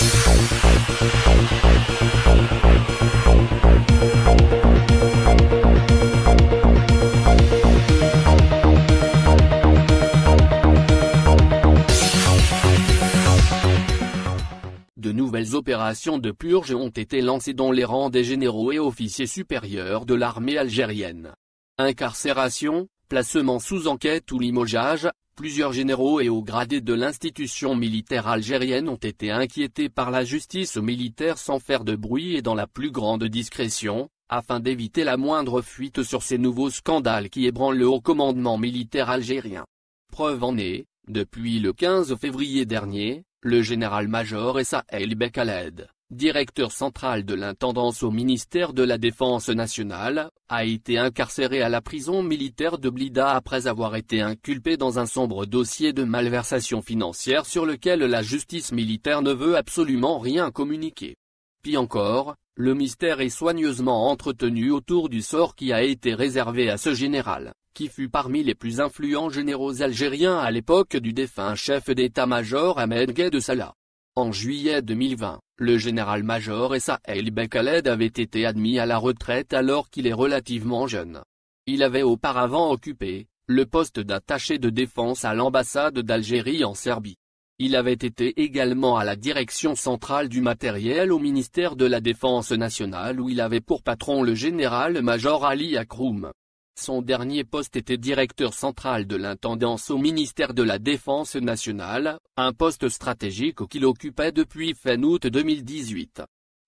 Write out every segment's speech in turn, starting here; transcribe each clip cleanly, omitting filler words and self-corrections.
De nouvelles opérations de purge ont été lancées dans les rangs des généraux et officiers supérieurs de l'armée algérienne. Incarcération, placement sous enquête ou limogeage, plusieurs généraux et hauts gradés de l'institution militaire algérienne ont été inquiétés par la justice militaire sans faire de bruit et dans la plus grande discrétion, afin d'éviter la moindre fuite sur ces nouveaux scandales qui ébranlent le haut commandement militaire algérien. Preuve en est, depuis le 15 février dernier, le général-major Essa El Bekhaled, directeur central de l'intendance au ministère de la Défense nationale, a été incarcéré à la prison militaire de Blida après avoir été inculpé dans un sombre dossier de malversation financière sur lequel la justice militaire ne veut absolument rien communiquer. Pis encore, le mystère est soigneusement entretenu autour du sort qui a été réservé à ce général, qui fut parmi les plus influents généraux algériens à l'époque du défunt chef d'état-major Ahmed Gued Salah. En juillet 2020, le général-major Essa El Bekhaled avait été admis à la retraite alors qu'il est relativement jeune. Il avait auparavant occupé le poste d'attaché de défense à l'ambassade d'Algérie en Serbie. Il avait été également à la direction centrale du matériel au ministère de la Défense nationale où il avait pour patron le général-major Ali Akroum. Son dernier poste était directeur central de l'intendance au ministère de la Défense nationale, un poste stratégique qu'il occupait depuis fin août 2018.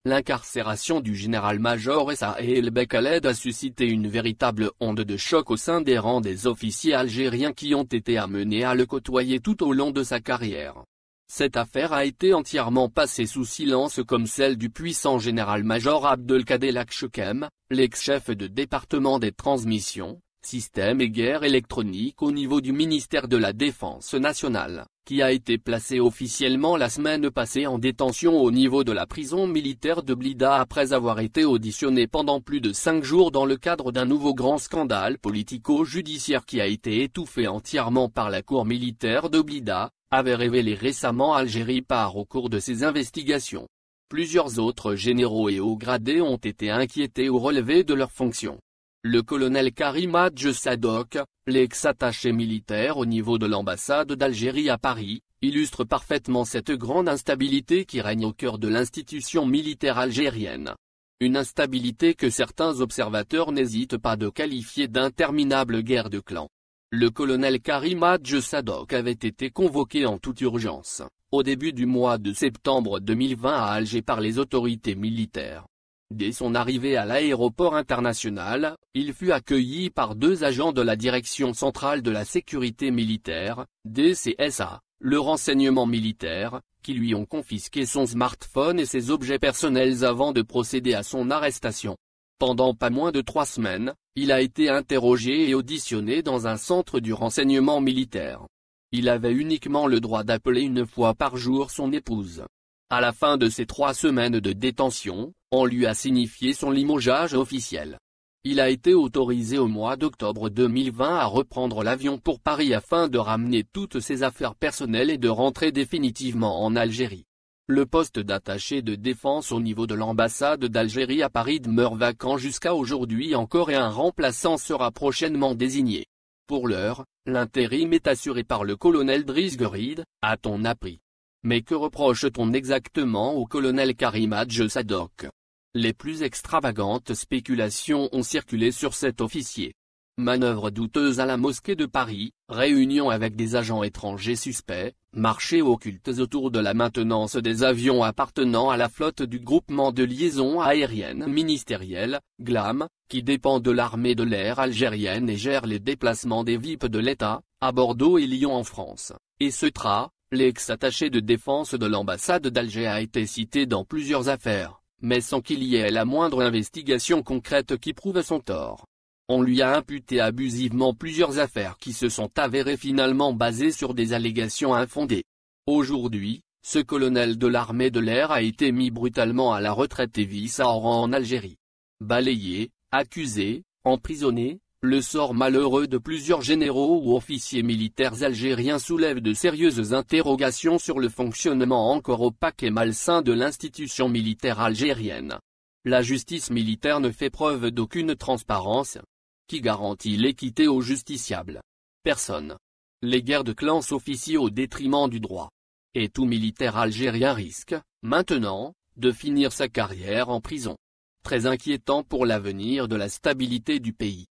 L'incarcération du général-major Essa El Bekhaled a suscité une véritable onde de choc au sein des rangs des officiers algériens qui ont été amenés à le côtoyer tout au long de sa carrière. Cette affaire a été entièrement passée sous silence comme celle du puissant général-major Abdelkader Chekhem, l'ex-chef de département des transmissions, systèmes et guerre électronique au niveau du ministère de la Défense nationale, qui a été placé officiellement la semaine passée en détention au niveau de la prison militaire de Blida après avoir été auditionné pendant plus de 5 jours dans le cadre d'un nouveau grand scandale politico-judiciaire qui a été étouffé entièrement par la cour militaire de Blida, avait révélé récemment Algérie Part au cours de ses investigations. Plusieurs autres généraux et hauts gradés ont été inquiétés ou relevés de leurs fonctions. Le colonel Karim Hadj Sadok, l'ex-attaché militaire au niveau de l'ambassade d'Algérie à Paris, illustre parfaitement cette grande instabilité qui règne au cœur de l'institution militaire algérienne. Une instabilité que certains observateurs n'hésitent pas de qualifier d'interminable guerre de clans. Le colonel Karim Hadj Sadok avait été convoqué en toute urgence, au début du mois de septembre 2020 à Alger par les autorités militaires. Dès son arrivée à l'aéroport international, il fut accueilli par 2 agents de la Direction centrale de la sécurité militaire, DCSA, le renseignement militaire, qui lui ont confisqué son smartphone et ses objets personnels avant de procéder à son arrestation. Pendant pas moins de 3 semaines, il a été interrogé et auditionné dans un centre du renseignement militaire. Il avait uniquement le droit d'appeler 1 fois par jour son épouse. À la fin de ces 3 semaines de détention, on lui a signifié son limogeage officiel. Il a été autorisé au mois d'octobre 2020 à reprendre l'avion pour Paris afin de ramener toutes ses affaires personnelles et de rentrer définitivement en Algérie. Le poste d'attaché de défense au niveau de l'ambassade d'Algérie à Paris demeure vacant jusqu'à aujourd'hui encore et un remplaçant sera prochainement désigné. Pour l'heure, l'intérim est assuré par le colonel Driss Gherid, a-t-on appris. Mais que reproche-t-on exactement au colonel Karim Hadj Sadok? Les plus extravagantes spéculations ont circulé sur cet officier. Manœuvre douteuse à la mosquée de Paris, réunion avec des agents étrangers suspects, marchés occultes autour de la maintenance des avions appartenant à la flotte du groupement de liaison aérienne ministérielle, GLAM, qui dépend de l'armée de l'air algérienne et gère les déplacements des VIP de l'État, à Bordeaux et Lyon en France. Et Cetra, l'ex-attaché de défense de l'ambassade d'Alger a été cité dans plusieurs affaires, mais sans qu'il y ait la moindre investigation concrète qui prouve son tort. On lui a imputé abusivement plusieurs affaires qui se sont avérées finalement basées sur des allégations infondées. Aujourd'hui, ce colonel de l'armée de l'air a été mis brutalement à la retraite et vit sa rang en Algérie. Balayé, accusé, emprisonné, Le sort malheureux de plusieurs généraux ou officiers militaires algériens soulève de sérieuses interrogations sur le fonctionnement encore opaque et malsain de l'institution militaire algérienne. La justice militaire ne fait preuve d'aucune transparence. Qui garantit l'équité aux justiciables? Personne. Les guerres de clans s'officient au détriment du droit. Et tout militaire algérien risque, maintenant, de finir sa carrière en prison. Très inquiétant pour l'avenir de la stabilité du pays.